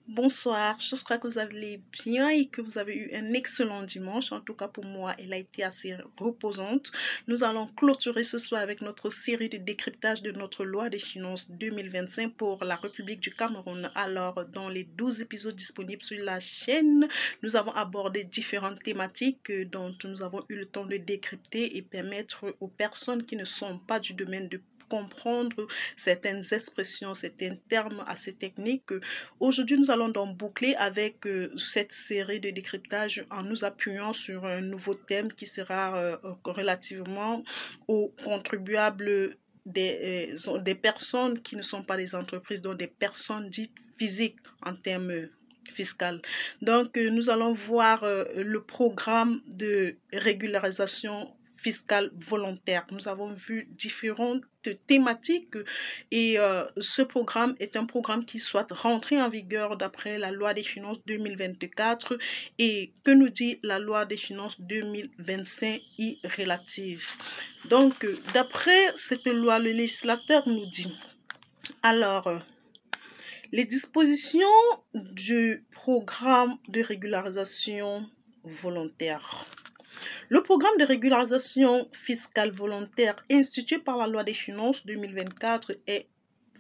Bonsoir, j'espère que vous allez bien et que vous avez eu un excellent dimanche. En tout cas, pour moi, elle a été assez reposante. Nous allons clôturer ce soir avec notre série de décryptage de notre loi des finances 2025 pour la République du Cameroun. Alors, dans les 12 épisodes disponibles sur la chaîne, nous avons abordé différentes thématiques dont nous avons eu le temps de décrypter et permettre aux personnes qui ne sont pas du domaine de comprendre certaines expressions, certains termes assez techniques. Aujourd'hui, nous allons donc boucler avec cette série de décryptage en nous appuyant sur un nouveau thème qui sera relativement aux contribuables des personnes qui ne sont pas des entreprises, donc des personnes dites physiques en termes fiscal. Donc, nous allons voir le programme de régularisation fiscale volontaire. Nous avons vu différentes thématiques et ce programme est un programme qui soit rentré en vigueur d'après la loi des finances 2024 et que nous dit la loi des finances 2025 y relative. Donc, d'après cette loi, le législateur nous dit, alors, les dispositions du programme de régularisation volontaire. Le programme de régularisation fiscale volontaire institué par la loi des finances 2024 est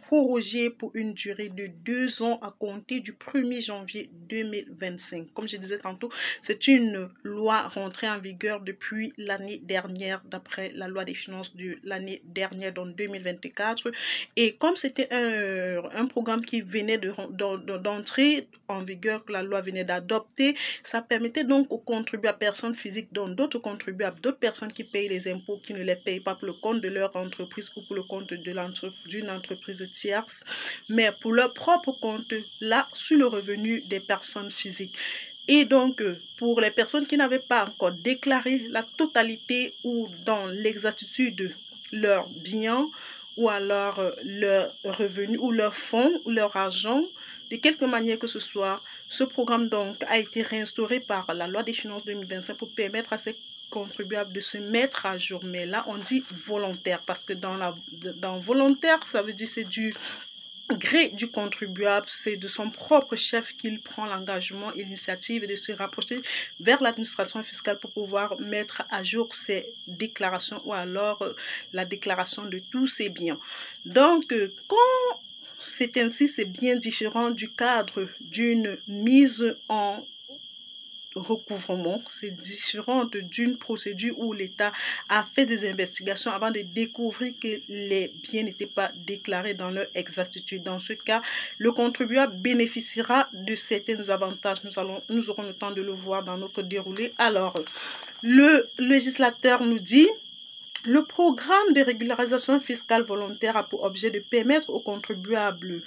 prorogé pour une durée de 2 ans à compter du 1er janvier 2025. Comme je disais tantôt, c'est une loi rentrée en vigueur depuis l'année dernière, d'après la loi des finances de l'année dernière, donc 2024. Et comme c'était un programme qui venait d'entrer en vigueur, que la loi venait d'adopter, ça permettait donc aux contribuables, personnes physiques, dont d'autres contribuables, d'autres personnes qui payent les impôts, qui ne les payent pas pour le compte de leur entreprise ou pour le compte d'une entreprise tierce, mais pour leur propre compte, là, sur le revenu des personnes physiques. Et donc, pour les personnes qui n'avaient pas encore déclaré la totalité ou dans l'exactitude leurs biens, ou alors leurs revenus, ou leurs fonds, ou leur argent, de quelque manière que ce soit, ce programme donc a été réinstauré par la loi des finances 2025 pour permettre à ces contribuables de se mettre à jour. Mais là, on dit volontaire parce que dans volontaire, ça veut dire c'est du gré du contribuable, c'est de son propre chef qu'il prend l'engagement et l'initiative de se rapprocher vers l'administration fiscale pour pouvoir mettre à jour ses déclarations ou alors la déclaration de tous ses biens. Donc, quand c'est ainsi, c'est bien différent du cadre d'une mise en recouvrement, c'est différent d'une procédure où l'État a fait des investigations avant de découvrir que les biens n'étaient pas déclarés dans leur exactitude. Dans ce cas, le contribuable bénéficiera de certains avantages. Nous aurons le temps de le voir dans notre déroulé. Alors, le législateur nous dit: le programme de régularisation fiscale volontaire a pour objet de permettre aux contribuables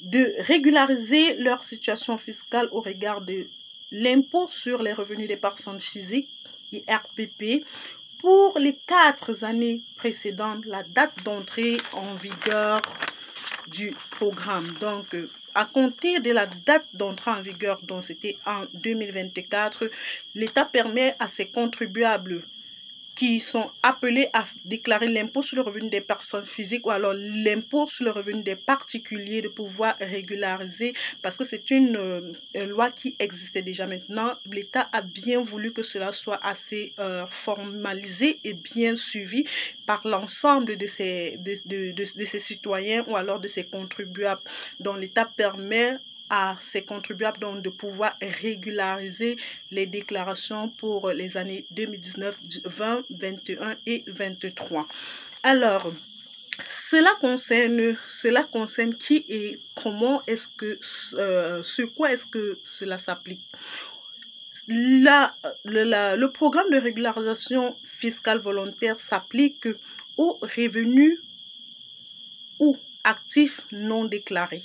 de régulariser leur situation fiscale au regard de l'impôt sur les revenus des personnes physiques, IRPP, pour les 4 années précédentes la date d'entrée en vigueur du programme. Donc, à compter de la date d'entrée en vigueur, dont c'était en 2024, l'État permet à ses contribuables qui sont appelés à déclarer l'impôt sur le revenu des personnes physiques ou alors l'impôt sur le revenu des particuliers de pouvoir régulariser, parce que c'est une loi qui existait déjà. Maintenant, l'État a bien voulu que cela soit assez formalisé et bien suivi par l'ensemble de ses citoyens ou alors de ses contribuables, dont l'État permet à ces contribuables donc de pouvoir régulariser les déclarations pour les années 2019, 20, 21 et 23. Alors, cela concerne qui et comment est-ce que, sur quoi est-ce que cela s'applique? Le programme de régularisation fiscale volontaire s'applique aux revenus ou actifs non déclarés.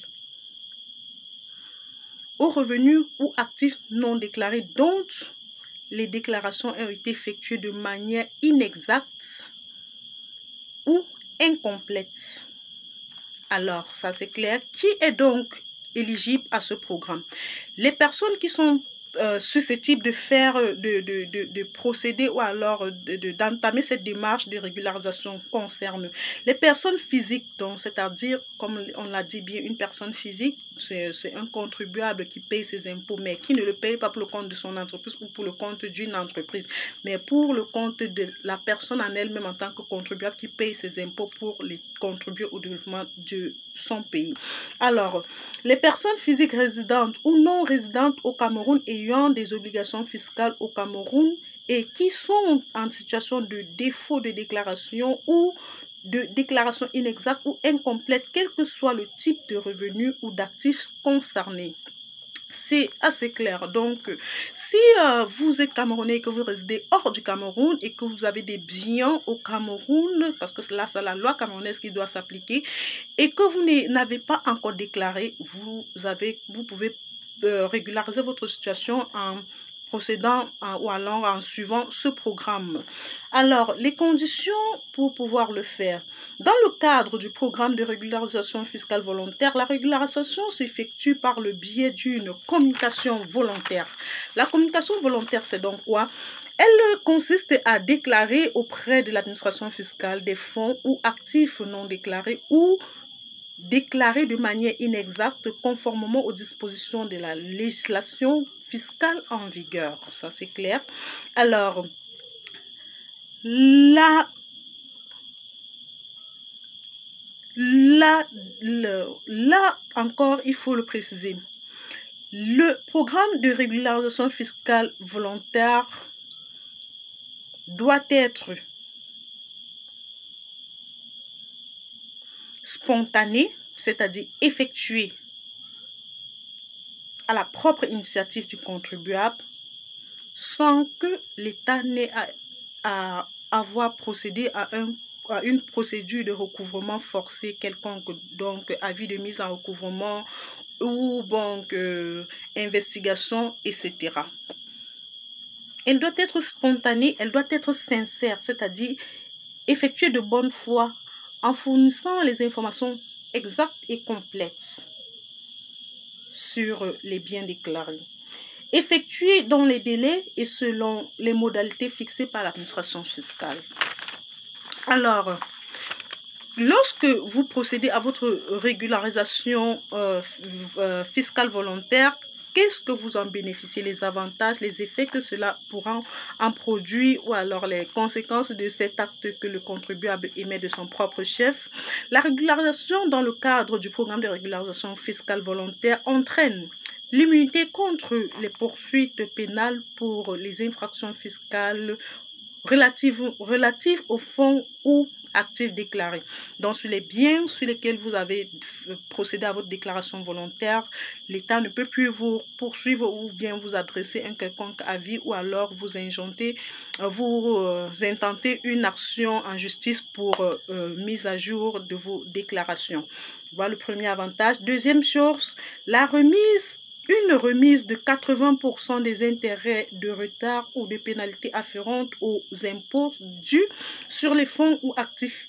Aux revenus ou actifs non déclarés dont les déclarations ont été effectuées de manière inexacte ou incomplète. Alors, ça c'est clair. Qui est donc éligible à ce programme? Les personnes qui sont susceptibles de faire, de procéder ou alors d'entamer cette démarche de régularisation concerne les personnes physiques, donc c'est-à-dire, comme on l'a dit bien, une personne physique, c'est un contribuable qui paye ses impôts, mais qui ne le paye pas pour le compte de son entreprise ou pour le compte d'une entreprise, mais pour le compte de la personne en elle-même en tant que contribuable qui paye ses impôts pour les contribuer au développement de son pays. Alors, les personnes physiques résidentes ou non résidentes au Cameroun ayant des obligations fiscales au Cameroun et qui sont en situation de défaut de déclaration ou de déclaration inexacte ou incomplète, quel que soit le type de revenu ou d'actifs concernés. C'est assez clair. Donc, si vous êtes Camerounais et que vous résidez hors du Cameroun et que vous avez des biens au Cameroun, parce que là, c'est la loi camerounaise qui doit s'appliquer, et que vous n'avez pas encore déclaré, vous pouvez régulariser votre situation en procédant ou alors en suivant ce programme. Alors, les conditions pour pouvoir le faire. Dans le cadre du programme de régularisation fiscale volontaire, la régularisation s'effectue par le biais d'une communication volontaire. La communication volontaire, c'est donc quoi? Elle consiste à déclarer auprès de l'administration fiscale des fonds ou actifs non déclarés ou déclarés de manière inexacte conformément aux dispositions de la législation fiscale en vigueur. Ça, c'est clair. Alors, là encore, il faut le préciser. Le programme de régularisation fiscale volontaire doit être spontané, c'est-à-dire effectué à la propre initiative du contribuable, sans que l'État n'ait à avoir procédé à une procédure de recouvrement forcé quelconque, donc avis de mise en recouvrement ou donc investigation, etc. Elle doit être spontanée, elle doit être sincère, c'est-à-dire effectuée de bonne foi en fournissant les informations exactes et complètes sur les biens déclarés. Effectuée dans les délais et selon les modalités fixées par l'administration fiscale. Alors, lorsque vous procédez à votre régularisation fiscale volontaire, qu'est-ce que vous en bénéficiez, les avantages, les effets que cela pourra en produire ou alors les conséquences de cet acte que le contribuable émet de son propre chef. La régularisation dans le cadre du programme de régularisation fiscale volontaire entraîne l'immunité contre les poursuites pénales pour les infractions fiscales relatives aux fonds ou actifs déclarés. Donc, sur les biens sur lesquels vous avez procédé à votre déclaration volontaire, l'État ne peut plus vous poursuivre ou bien vous adresser un quelconque avis ou alors vous intenter une action en justice pour mise à jour de vos déclarations. Voilà le premier avantage. Deuxième chose, une remise de 80% des intérêts de retard ou de pénalités afférentes aux impôts dus sur les fonds ou actifs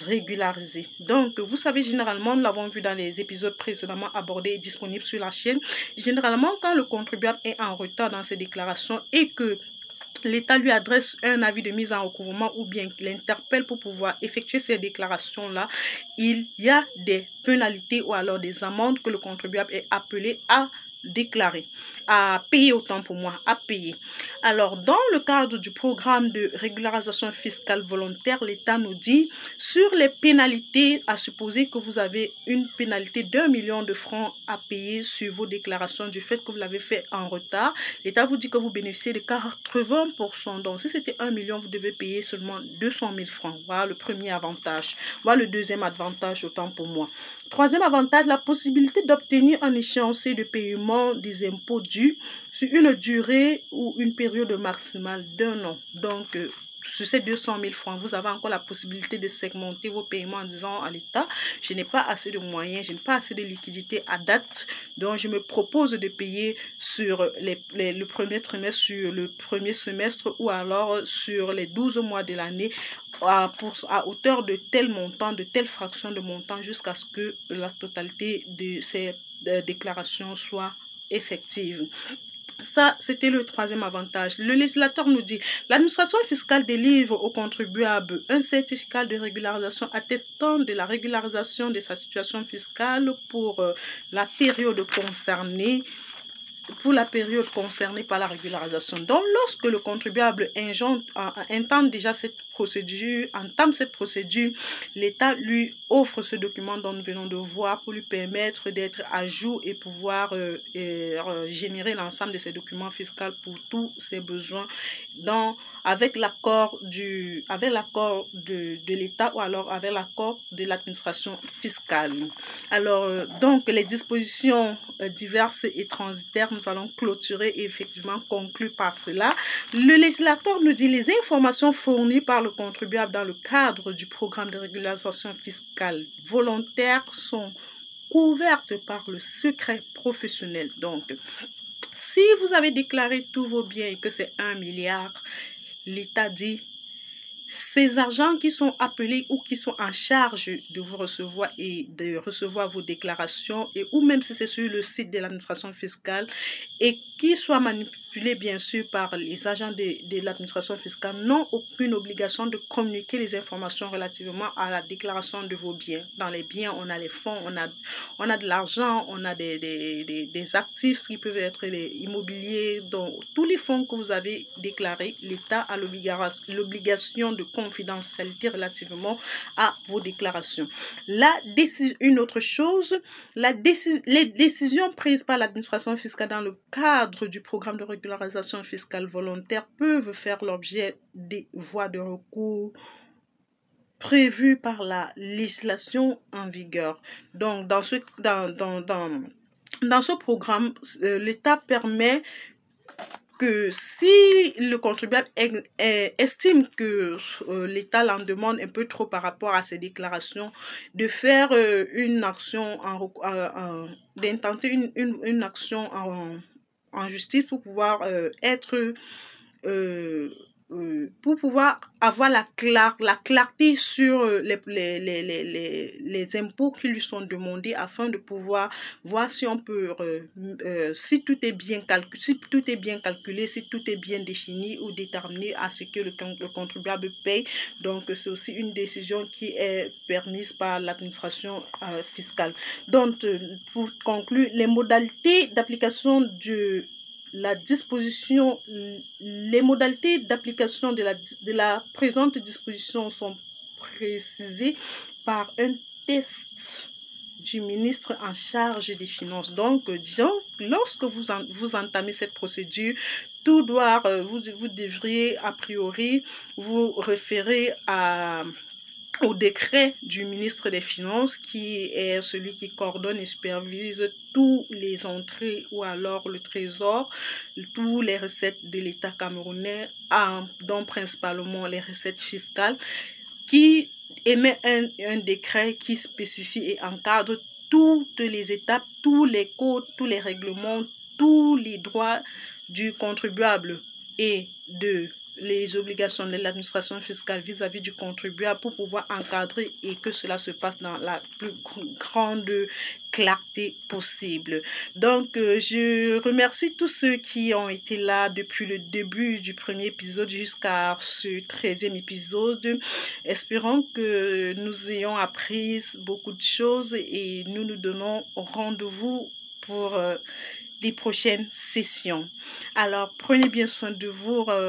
régularisés. Donc, vous savez, généralement, nous l'avons vu dans les épisodes précédemment abordés et disponibles sur la chaîne, généralement, quand le contribuable est en retard dans ses déclarations et que l'État lui adresse un avis de mise en recouvrement ou bien l'interpelle pour pouvoir effectuer ces déclarations-là, il y a des pénalités ou alors des amendes que le contribuable est appelé à déclarer, à payer, autant pour moi, à payer. Alors, dans le cadre du programme de régularisation fiscale volontaire, l'État nous dit, sur les pénalités, à supposer que vous avez une pénalité d'1 million de francs à payer sur vos déclarations du fait que vous l'avez fait en retard, l'État vous dit que vous bénéficiez de 80%. Donc, si c'était 1 million, vous devez payer seulement 200 000 francs. Voilà le premier avantage. Voilà le deuxième avantage, autant pour moi. Troisième avantage, la possibilité d'obtenir un échéancier de paiement des impôts dus sur une durée ou une période maximale d'1 an. Donc, sur ces 200 000 francs, vous avez encore la possibilité de segmenter vos paiements en disant à l'État, je n'ai pas assez de moyens, je n'ai pas assez de liquidités à date, donc je me propose de payer sur le premier trimestre, sur le premier semestre ou alors sur les 12 mois de l'année à hauteur de tel montant, de telle fraction de montant jusqu'à ce que la totalité de ces déclarations soit effective. Ça, c'était le troisième avantage. Le législateur nous dit, l'administration fiscale délivre aux contribuables un certificat de régularisation attestant de la régularisation de sa situation fiscale pour la période concernée par la régularisation. Donc, lorsque le contribuable entame cette procédure, l'État lui offre ce document dont nous venons de voir pour lui permettre d'être à jour et pouvoir générer l'ensemble de ces documents fiscaux pour tous ses besoins avec l'accord de l'État ou alors avec l'accord de l'administration fiscale. Alors, donc, les dispositions diverses et transitaires, nous allons clôturer et effectivement conclure par cela. Le législateur nous dit les informations fournies par le contribuable dans le cadre du programme de régularisation fiscale volontaire sont couvertes par le secret professionnel. Donc, si vous avez déclaré tous vos biens et que c'est 1 milliard, l'État dit ces argents qui sont appelés ou qui sont en charge de vous recevoir et de recevoir vos déclarations ou même si c'est sur le site de l'administration fiscale et qui soient manipulés bien sûr par les agents de l'administration fiscale n'ont aucune obligation de communiquer les informations relativement à la déclaration de vos biens. Dans les biens, on a les fonds, on a de l'argent, on a des actifs qui peuvent être les immobiliers. Donc, tous les fonds que vous avez déclarés, l'État a l'obligation de confidentialité relativement à vos déclarations. Une autre chose, les décisions prises par l'administration fiscale dans le cadre du programme de régularisation fiscale volontaire peuvent faire l'objet des voies de recours prévues par la législation en vigueur. Donc, dans ce programme, l'État permet que si le contribuable estime que l'État l'en demande un peu trop par rapport à ses déclarations, de faire une action, d'intenter une action en justice pour pouvoir pour pouvoir avoir la clarté sur les impôts qui lui sont demandés afin de pouvoir voir si on peut si tout est bien calculé, si tout est bien défini ou déterminé à ce que le contribuable paye. Donc c'est aussi une décision qui est permise par l'administration fiscale. Donc pour conclure, les modalités d'application de la présente disposition sont précisées par un test du ministre en charge des Finances. Donc, disons, lorsque vous entamez cette procédure, vous devriez a priori vous référer au décret du ministre des Finances qui est celui qui coordonne et supervise tous les entrées ou alors le trésor, tous les recettes de l'État camerounais, dont principalement les recettes fiscales, qui émet un décret qui spécifie et encadre toutes les étapes, tous les codes, tous les règlements, tous les droits du contribuable et les obligations de l'administration fiscale vis-à-vis du contribuable pour pouvoir encadrer et que cela se passe dans la plus grande clarté possible. Donc, je remercie tous ceux qui ont été là depuis le début du premier épisode jusqu'à ce 13e épisode. Espérons que nous ayons appris beaucoup de choses et nous nous donnons rendez-vous pour des prochaines sessions. Alors, prenez bien soin de vous.